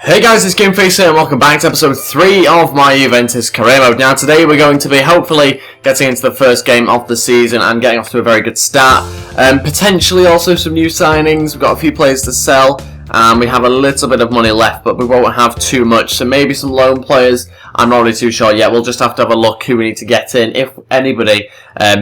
Hey guys, it's GameFace here and welcome back to episode 3 of my Juventus career mode. Now today we're going to be hopefully getting into the first game of the season and getting off to a very good start. Potentially also some new signings, we've got a few players to sell and we have a little bit of money left, but we won't have too much, so maybe some loan players. I'm not really too sure yet. We'll just have to have a look who we need to get in, if anybody,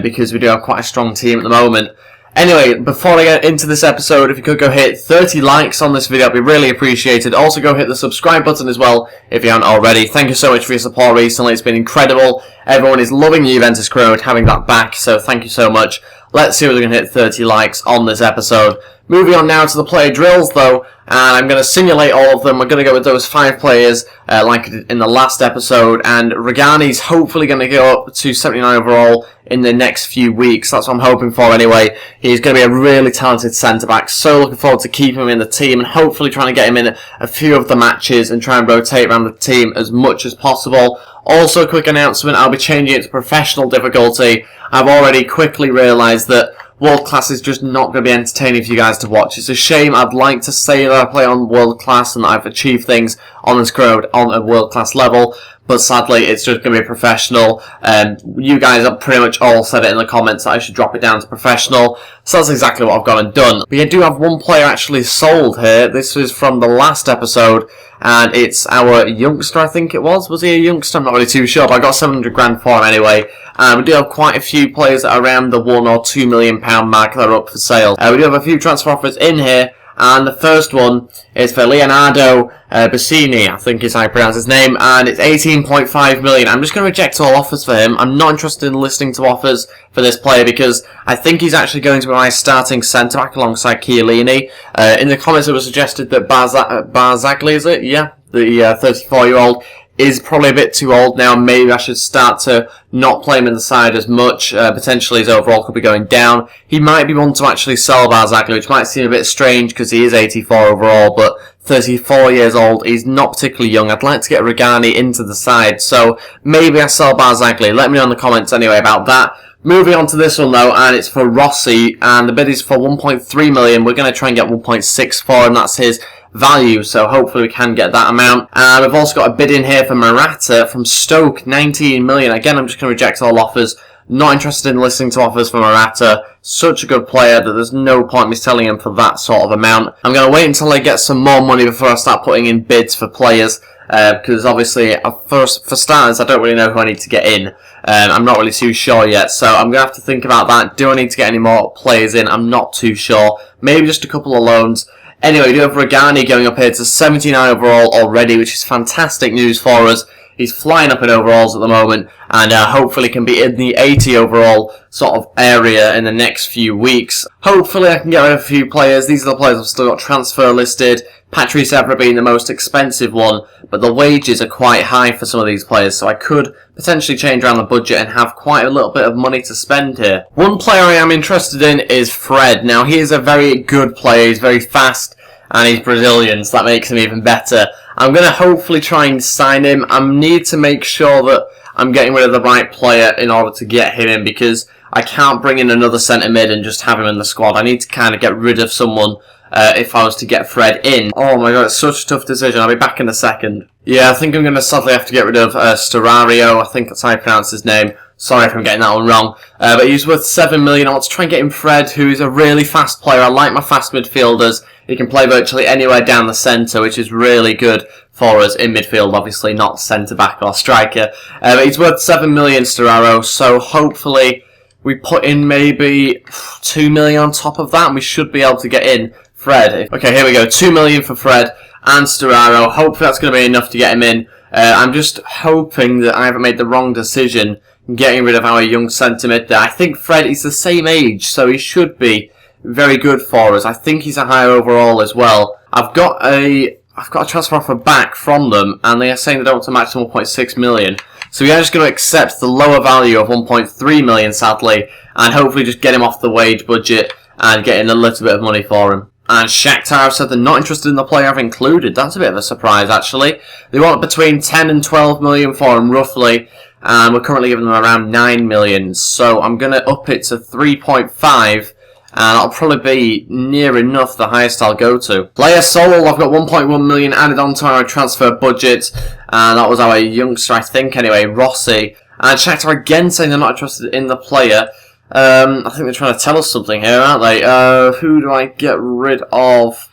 because we do have quite a strong team at the moment. Anyway, before I get into this episode, if you could go hit 30 likes on this video, it'd be really appreciated. Also go hit the subscribe button as well if you haven't already. Thank you so much for your support recently. It's been incredible. Everyone is loving the Juventus career mode, having that back, so thank you so much. Let's see if we can hit 30 likes on this episode. Moving on now to the player drills though, and I'm going to simulate all of them. We're going to go with those 5 players like I did in the last episode, and Regani's hopefully going to go up to 79 overall in the next few weeks. That's what I'm hoping for anyway. He's going to be a really talented centre-back, so looking forward to keeping him in the team and hopefully trying to get him in a few of the matches and try and rotate around the team as much as possible. Also, a quick announcement, I'll be changing it to professional difficulty. I've already quickly realised that World Class is just not going to be entertaining for you guys to watch. It's a shame. I'd like to say that I play on World Class and that I've achieved things on this road on a World Class level, but sadly it's just going to be professional. You guys have pretty much all said it in the comments that I should drop it down to professional, so that's exactly what I've gone and done. But I do have one player actually sold here. This is from the last episode, and it's our youngster, I think it was. Was he a youngster? I'm not really too sure, but I got 700 grand for him anyway. We do have quite a few players that are around the £1 or £2 million mark that are up for sale. We do have a few transfer offers in here, and the first one is for Leonardo Bassini, I think is how you pronounce his name, and it's 18.5 million. I'm just going to reject all offers for him. I'm not interested in listening to offers for this player because I think he's actually going to be my starting centre-back alongside Chiellini. In the comments it was suggested that Barzagli, is it? Yeah, the 34-year-old. Is probably a bit too old now. Maybe I should start to not play him in the side as much. Potentially his overall could be going down. He might be one to actually sell Barzagli, which might seem a bit strange because he is 84 overall, but 34 years old. He's not particularly young. I'd like to get Regani into the side, so maybe I sell Barzagli. Let me know in the comments anyway about that. Moving on to this one though, and it's for Rossi, and the bid is for 1.3 million. We're going to try and get 1.6 for him. That's his value, so hopefully we can get that amount. And we've also got a bid in here for Morata from Stoke, 19 million. Again, I'm just going to reject all offers. Not interested in listening to offers for Morata. Such a good player that there's no point me selling him for that sort of amount. I'm going to wait until I get some more money before I start putting in bids for players. Because obviously, for starters, I don't really know who I need to get in. I'm not really too sure yet, so I'm going to have to think about that. Do I need to get any more players in? I'm not too sure. Maybe just a couple of loans. Anyway, we do have Regani going up here to 79 overall already, which is fantastic news for us. He's flying up in overalls at the moment, and hopefully can be in the 80 overall sort of area in the next few weeks. Hopefully I can get rid of a few players. These are the players I've still got transfer listed. Patrice Evra being the most expensive one, but the wages are quite high for some of these players, so I could potentially change around the budget and have quite a little bit of money to spend here. One player I am interested in is Fred. Now, he is a very good player. He's very fast, and he's Brazilian, so that makes him even better. I'm going to hopefully try and sign him. I need to make sure that I'm getting rid of the right player in order to get him in, because I can't bring in another centre mid and just have him in the squad. I need to kind of get rid of someone if I was to get Fred in. Oh my god, it's such a tough decision. I'll be back in a second. Yeah, I think I'm going to sadly have to get rid of Starario. I think that's how I pronounce his name. Sorry if I'm getting that one wrong. But he's worth 7 million. I want to try and get him Fred, who is a really fast player. I like my fast midfielders. He can play virtually anywhere down the centre, which is really good for us in midfield, obviously, not centre-back or striker. But he's worth 7 million, Starario, so hopefully we put in maybe 2 million on top of that, and we should be able to get in Fred. Okay, here we go. 2 million for Fred and Starario. Hopefully that's going to be enough to get him in. I'm just hoping that I haven't made the wrong decision in getting rid of our young centre mid there. I think Fred is the same age, so he should be very good for us. I think he's a higher overall as well. I've got a transfer offer back from them, and they are saying they don't want to match the 1.6 million. So we are just going to accept the lower value of 1.3 million, sadly, and hopefully just get him off the wage budget and get in a little bit of money for him. And Shakhtar have said they're not interested in the player I've included. That's a bit of a surprise, actually. They want between 10 and 12 million for him, roughly, and we're currently giving them around 9 million. So I'm going to up it to 3.5 and that'll probably be near enough the highest I'll go to. Player sold, I've got 1.1 million added onto our transfer budget, and that was our youngster, I think, anyway, Rossi. And Shakhtar again saying they're not interested in the player. I think they're trying to tell us something here, aren't they? Who do I get rid of?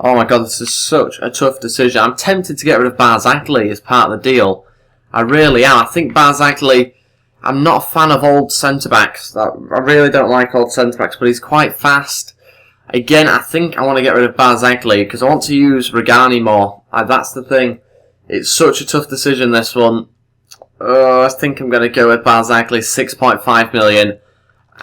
Oh my god, this is such a tough decision. I'm tempted to get rid of Barzagli as part of the deal. I really am. I think Barzagli, I'm not a fan of old centre-backs. I really don't like old centre-backs, but he's quite fast. Again, I think I want to get rid of Barzagli because I want to use Regani more. That's the thing. It's such a tough decision, this one. I think I'm going to go with Barzagli, 6.5 million.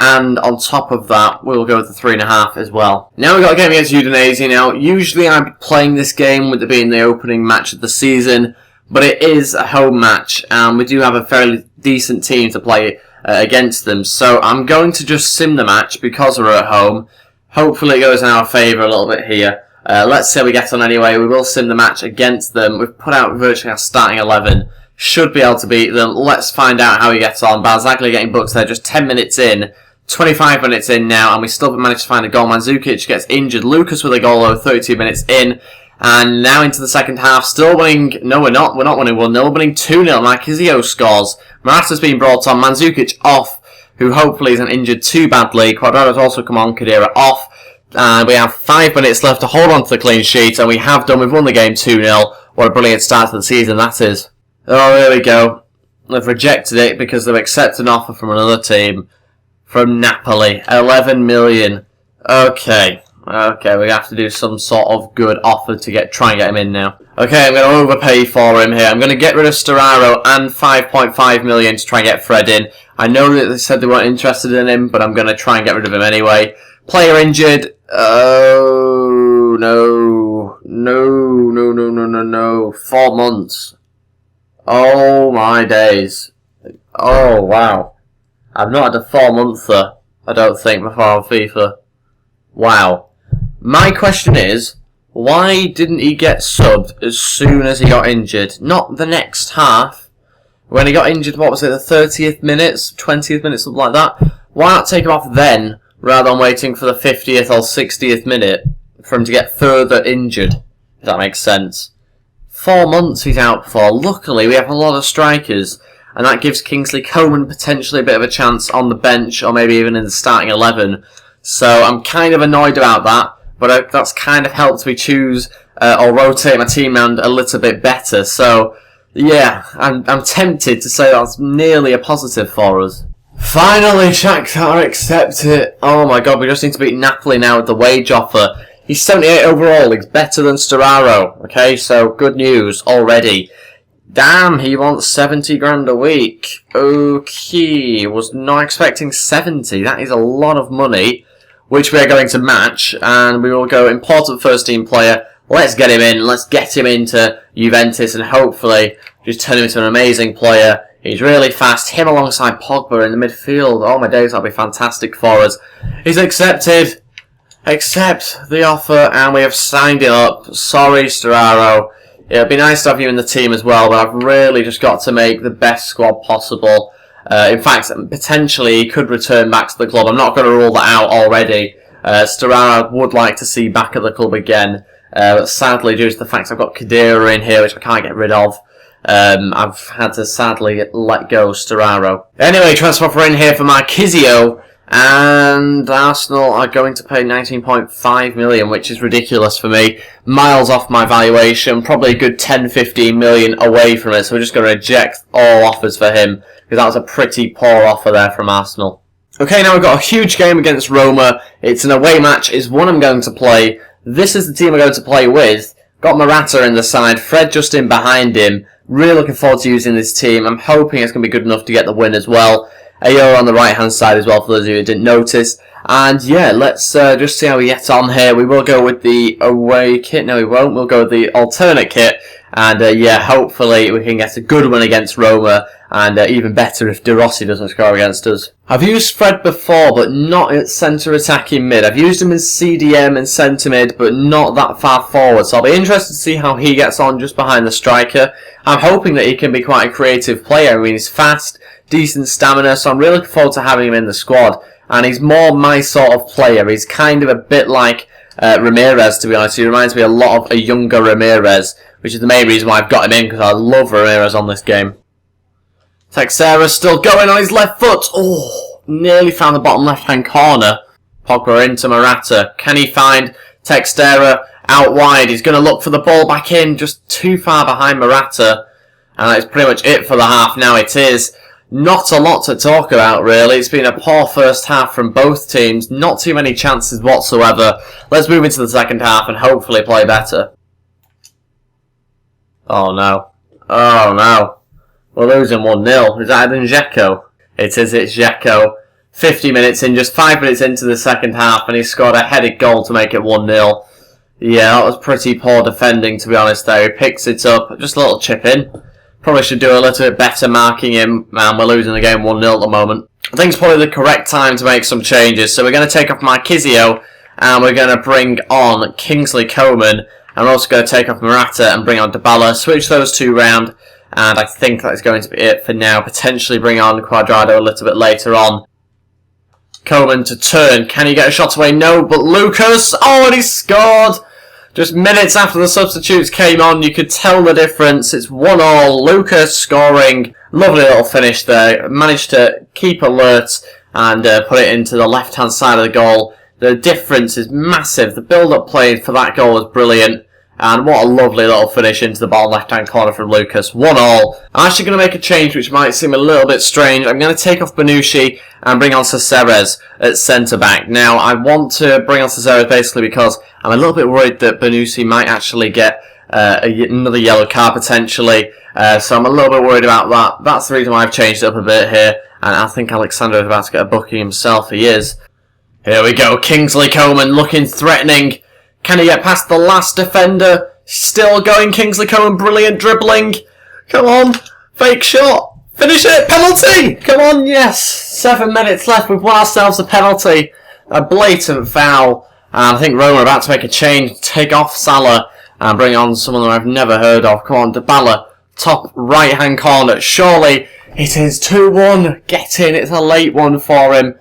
And on top of that, we'll go with the 3.5 as well. Now we've got a game against Udinese. Now, usually I'm playing this game with it being the opening match of the season, but it is a home match, and we do have a fairly decent team to play against them. So I'm going to just sim the match because we're at home. Hopefully it goes in our favour a little bit here. Let's see how we get on anyway. We will sim the match against them. We've put out virtually our starting 11. Should be able to beat them. Let's find out how he gets on. Barzagli getting booked there just 10 minutes in. 25 minutes in now, and we still haven't managed to find a goal. Mandzukic gets injured. Lucas with a goal, though, 32 minutes in. And now into the second half, still winning. No, we're not. We're not winning 1-0. We're winning 2-0. Marquisio scores. Morata's been brought on. Mandzukic off, who hopefully isn't injured too badly. Quadrado's also come on. Khedira off. And we have 5 minutes left to hold on to the clean sheet, and we have done. We've won the game 2-0. What a brilliant start to the season that is. Oh, there we go. They've rejected it because they've accepted an offer from another team. From Napoli, 11 million. Okay, we have to do some sort of good offer to try and get him in now. Okay, I'm going to overpay for him here. I'm going to get rid of Storaro and 5.5 million to try and get Fred in. I know that they said they weren't interested in him, but I'm going to try and get rid of him anyway. Player injured. Oh, no. 4 months. Oh, my days. Oh, wow. I've not had a 4-monther, I don't think, before on FIFA. Wow. My question is, why didn't he get subbed as soon as he got injured? Not the next half. When he got injured, what was it, the 30th minutes, 20th minute, something like that? Why not take him off then, rather than waiting for the 50th or 60th minute for him to get further injured? If that makes sense. 4 months he's out for. Luckily, we have a lot of strikers. And that gives Kingsley Coman potentially a bit of a chance on the bench, or maybe even in the starting 11. So I'm kind of annoyed about that, but that's kind of helped me choose or rotate my team around a little bit better. So yeah, I'm tempted to say that's nearly a positive for us. Finally, Shakhtar accept it. Oh my god, we just need to beat Napoli now with the wage offer. He's 78 overall. He's better than Storaro. Okay, so good news already. Damn, he wants 70 grand a week. Okay, was not expecting 70. That is a lot of money, which we are going to match, and we will go important first team player. Let's get him in. Let's get him into Juventus, and hopefully just turn him into an amazing player. He's really fast. Him alongside Pogba in the midfield. Oh my days, that'll be fantastic for us. He's accepted. Accept the offer, and we have signed it up. Sorry, Storaro. It'd be nice to have you in the team as well, but I've really just got to make the best squad possible. In fact, potentially he could return back to the club. I'm not going to rule that out already. Storaro would like to see back at the club again. But sadly, due to the fact I've got Khedira in here, which I can't get rid of, I've had to sadly let go Storaro. Anyway, transfer offer in here for Marquisio. And Arsenal are going to pay 19.5 million, which is ridiculous for me. Miles off my valuation, probably a good 10-15 million away from it, so we're just going to reject all offers for him, because that was a pretty poor offer there from Arsenal. Okay, now we've got a huge game against Roma. It's an away match, it's one I'm going to play. This is the team I'm going to play with. Got Morata in the side, Fred just in behind him. Really looking forward to using this team. I'm hoping it's going to be good enough to get the win as well. Ayo on the right hand side as well, for those of you who didn't notice. And yeah, let's just see how we get on here. We will go with the away kit. No, we won't. We'll go with the alternate kit. And yeah, hopefully we can get a good win against Roma. And even better if De Rossi doesn't score against us. I've used Fred before, but not at centre attacking mid. I've used him as CDM and centre mid, but not that far forward. So I'll be interested to see how he gets on just behind the striker. I'm hoping that he can be quite a creative player. I mean, he's fast, decent stamina, so I'm really looking forward to having him in the squad. and he's more my sort of player. He's kind of a bit like Ramirez, to be honest. He reminds me a lot of a younger Ramirez, which is the main reason why I've got him in, because I love Ramirez on this game. Texeira still going on his left foot. Oh, nearly found the bottom left-hand corner. Pogba into Morata. Can he find Texeira out wide? He's going to look for the ball back in, just too far behind Morata. And that's pretty much it for the half now. It is not a lot to talk about, really. It's been a poor first half from both teams. Not too many chances whatsoever. Let's move into the second half and hopefully play better. Oh, no. Oh, no. We're losing 1-0. Is that Dzeko? It is, it's Dzeko. 50 minutes in, just 5 minutes into the second half, and he scored a headed goal to make it 1-0. Yeah, that was pretty poor defending, to be honest, there. He picks it up. Just a little chip in. Probably should do a little bit better marking him, and we're losing the game 1-0 at the moment. I think it's probably the correct time to make some changes. So we're going to take off Marquisio, and we're going to bring on Kingsley Coman, and we're also going to take off Morata and bring on Dybala, switch those two round, and I think that's going to be it for now. Potentially bring on Cuadrado a little bit later on. Coman to turn. Can he get a shot away? No, but Lucas, oh, and he scored! Just minutes after the substitutes came on, you could tell the difference. It's 1-1. Lucas scoring. Lovely little finish there. Managed to keep alert and put it into the left-hand side of the goal. The difference is massive. The build-up play for that goal was brilliant. And what a lovely little finish into the bottom left-hand corner from Lucas. 1-1. I'm actually going to make a change which might seem a little bit strange. I'm going to take off Bonucci and bring on Caceres at centre-back. Now, I want to bring on Caceres basically because I'm a little bit worried that Bonucci might actually get another yellow card potentially. So I'm a little bit worried about that. That's the reason why I've changed it up a bit here. And I think Alexander is about to get a booking himself. He is. Here we go. Kingsley Coman looking threatening. Can he get past the last defender? Still going, Kingsley Coman, brilliant dribbling. Come on, fake shot. Finish it, penalty! Come on, yes. 7 minutes left, we've won ourselves a penalty. A blatant foul. And I think Roma are about to make a change, take off Salah and bring on someone that I've never heard of. Come on, Dybala, top right-hand corner. Surely it is 2-1. Get in, it's a late one for him.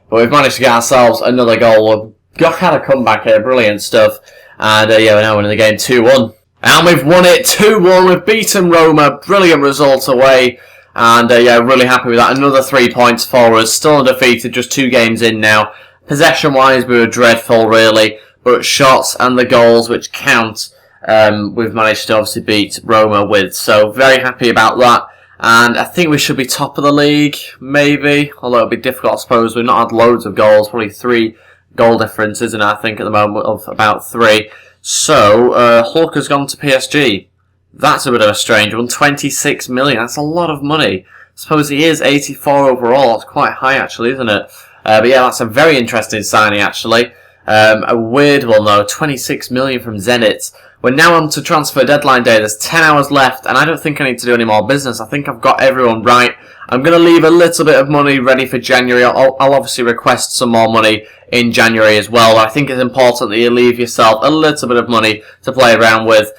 But we've managed to get ourselves another goal. Got kind of comeback here, brilliant stuff. And yeah, we're now winning the game 2-1. And we've won it 2-1. We've beaten Roma. Brilliant result away. And yeah, really happy with that. Another 3 points for us. Still undefeated, just 2 games in now. Possession-wise, we were dreadful, really. But shots and the goals, which count, we've managed to obviously beat Roma with. So very happy about that. And I think we should be top of the league, maybe. Although it'll be difficult, I suppose. We've not had loads of goals, probably 3 goal difference, isn't it? I think at the moment of about 3. So, Hulk has gone to PSG. That's a bit of a strange one. 26 million. That's a lot of money. I suppose he is 84 overall. That's quite high, actually, isn't it? But yeah, that's a very interesting signing, actually. A weird one, though. 26 million from Zenit. We're now on to transfer deadline day. There's 10 hours left, and I don't think I need to do any more business. I think I've got everyone right. I'm going to leave a little bit of money ready for January. I'll obviously request some more money in January as well. I think it's important that you leave yourself a little bit of money to play around with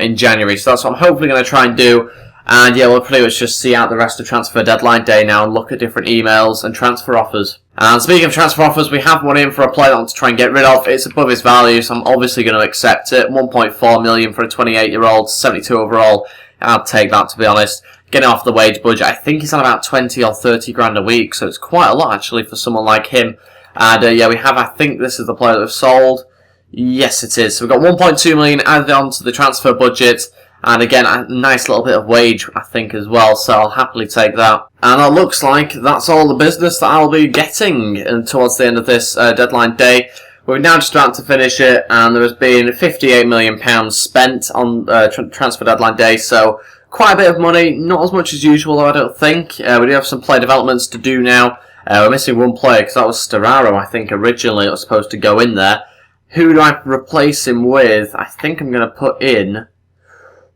in January. So that's what I'm hopefully going to try and do. And yeah, we'll pretty much just see out the rest of transfer deadline day now and look at different emails and transfer offers. And speaking of transfer offers, we have one in for a player that I want to try and get rid of. It's above his value, so I'm obviously going to accept it. 1.4 million for a 28-year-old, 72 overall. I'll take that, to be honest. Getting off the wage budget, I think he's on about 20 or 30 grand a week, so it's quite a lot actually for someone like him. And yeah, we have, I think this is the player that we've sold. Yes, it is. So we've got 1.2 million added on to the transfer budget. And again, a nice little bit of wage, I think, as well. So I'll happily take that. And it looks like that's all the business that I'll be getting towards the end of this deadline day. We're now just about to finish it, and there has been £58 million spent on transfer deadline day. So quite a bit of money, not as much as usual, though, I don't think. We do have some player developments to do now. We're missing one player, because that was Storaro, I think, originally, that was supposed to go in there. Who do I replace him with? I think I'm going to put in...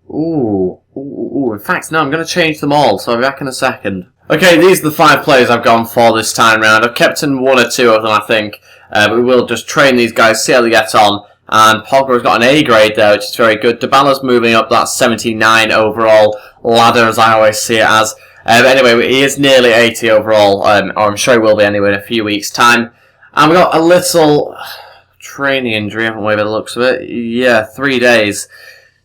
In fact, no, I'm going to change them all, so I'll be back in a second. Okay, these are the 5 players I've gone for this time round. I've kept in 1 or 2 of them, I think. But we will just train these guys, see how they get on. And Pogba's got an A grade there, which is very good. Dybala's moving up, that's 79 overall ladder, as I always see it as. But anyway, he is nearly 80 overall, or I'm sure he will be anyway in a few weeks' time. And we got a little training injury, haven't we, by the looks of it? Yeah, 3 days.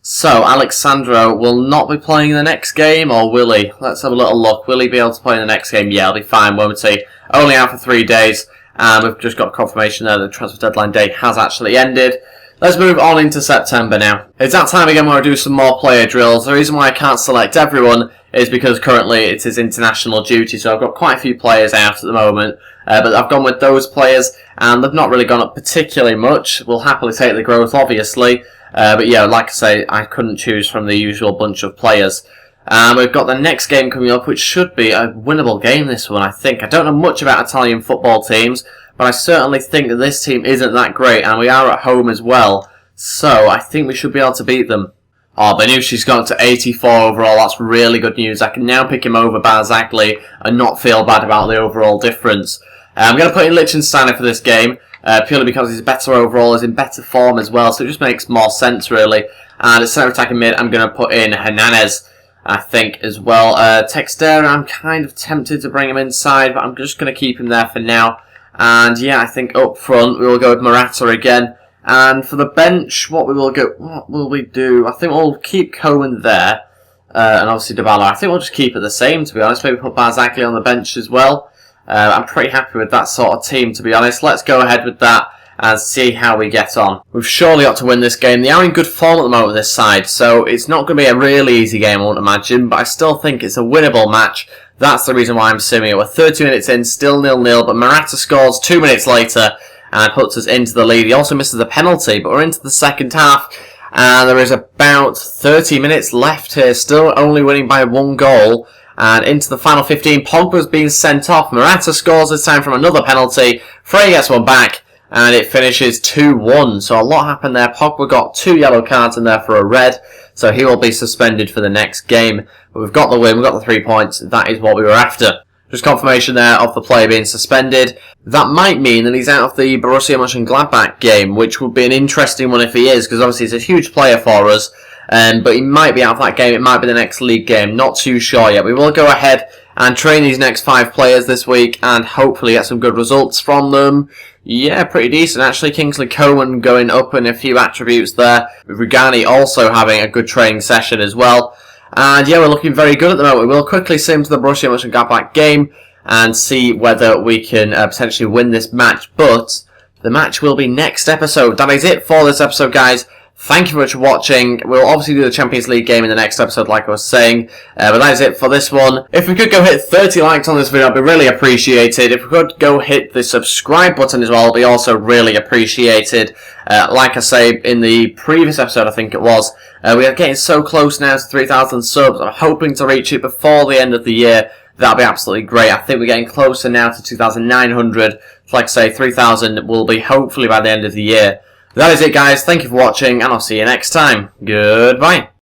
So, Alexandro will not be playing in the next game, or will he? Let's have a little look. Will he be able to play in the next game? Yeah, he'll be fine, won't he? Only out for 3 days. And we've just got confirmation there that the transfer deadline day has actually ended. Let's move on into September now. It's that time again where I do some more player drills. The reason why I can't select everyone is because currently it is international duty, so I've got quite a few players out at the moment. But I've gone with those players, and they've not really gone up particularly much. We'll happily take the growth, obviously. But yeah, like I say, I couldn't choose from the usual bunch of players. We've got the next game coming up, which should be a winnable game, this one, I think. I don't know much about Italian football teams, but I certainly think that this team isn't that great, and we are at home as well. So, I think we should be able to beat them. Oh, Benucci's gone to 84 overall. That's really good news. I can now pick him over Barzagli and not feel bad about the overall difference. I'm going to put in Liechtensteiner for this game, purely because he's better overall, he's in better form as well, so it just makes more sense, really. And at centre attacking mid, I'm going to put in Hernandez, I think, as well. Textera, I'm kind of tempted to bring him inside, but I'm just going to keep him there for now. And yeah, I think up front, we will go with Morata again. And for the bench, what will we do? I think we'll keep Cohen there, and obviously Dybala. I think we'll just keep it the same, to be honest. Maybe put Barzagli on the bench as well. I'm pretty happy with that sort of team, to be honest. Let's go ahead with that and see how we get on. We've surely got to win this game. They are in good form at the moment, this side, so it's not going to be a really easy game, I won't imagine, but I still think it's a winnable match. That's the reason why I'm assuming it. We're 30 minutes in, still 0-0, but Morata scores 2 minutes later and puts us into the lead. He also misses a penalty, but we're into the second half, and there is about 30 minutes left here, still only winning by 1 goal. And into the final 15, Pogba's being sent off. Morata scores this time from another penalty. Frey gets one back, and it finishes 2-1. So a lot happened there. Pogba got 2 yellow cards in there for a red, so he will be suspended for the next game. But we've got the win, we've got the 3 points. That is what we were after. Just confirmation there of the player being suspended. That might mean that he's out of the Borussia Mönchengladbach game, which would be an interesting one if he is, because obviously he's a huge player for us. But he might be out of that game. It might be the next league game. Not too sure yet. We will go ahead and train these next 5 players this week and hopefully get some good results from them. Yeah, pretty decent actually. Kingsley Coman going up in a few attributes there. Rugani also having a good training session as well. And yeah, we're looking very good at the moment. We'll quickly sim to the Borussia Mönchengladbach game and see whether we can potentially win this match. But the match will be next episode. That is it for this episode, guys. Thank you very much for watching. We'll obviously do the Champions League game in the next episode, like I was saying. But that is it for this one. If we could go hit 30 likes on this video, I'd be really appreciated. If we could go hit the subscribe button as well, it'd be also really appreciated. Like I say, in the previous episode, I think it was, we are getting so close now to 3,000 subs. I'm hoping to reach it before the end of the year. That'll be absolutely great. I think we're getting closer now to 2,900. Like I say, 3,000 will be hopefully by the end of the year. That is it, guys. Thank you for watching, and I'll see you next time. Goodbye.